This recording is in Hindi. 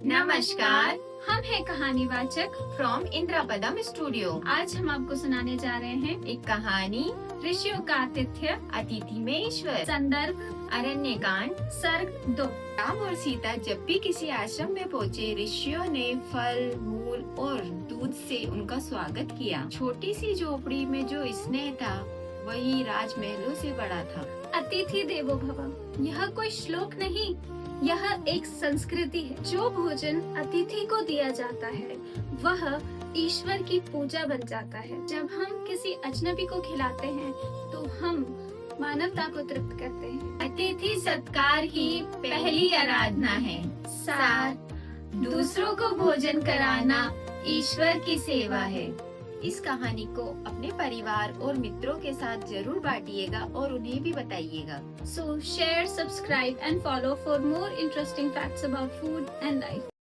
नमस्कार। हम हैं कहानी वाचक फ्रॉम इंद्रापदम स्टूडियो। आज हम आपको सुनाने जा रहे हैं एक कहानी, ऋषियों का आतिथ्य। अतिथि में ईश्वर। संदर्भ अरण्यकांड। सर्ग 2। राम और सीता जब भी किसी आश्रम में पहुँचे, ऋषियों ने फल, मूल और दूध से उनका स्वागत किया। छोटी सी झोपड़ी में जो स्नेह था, वही राजमहलों से बड़ा था। अतिथि देवो भव, यह कोई श्लोक नहीं, यह एक संस्कृति है। जो भोजन अतिथि को दिया जाता है वह ईश्वर की पूजा बन जाता है। जब हम किसी अजनबी को खिलाते हैं तो हम मानवता को तृप्त करते हैं। अतिथि सत्कार ही पहली आराधना है। सार, दूसरों को भोजन कराना ईश्वर की सेवा है। इस कहानी को अपने परिवार और मित्रों के साथ जरूर बांटिएगा और उन्हें भी बताइएगा। So share, subscribe and follow for more interesting facts about food and life.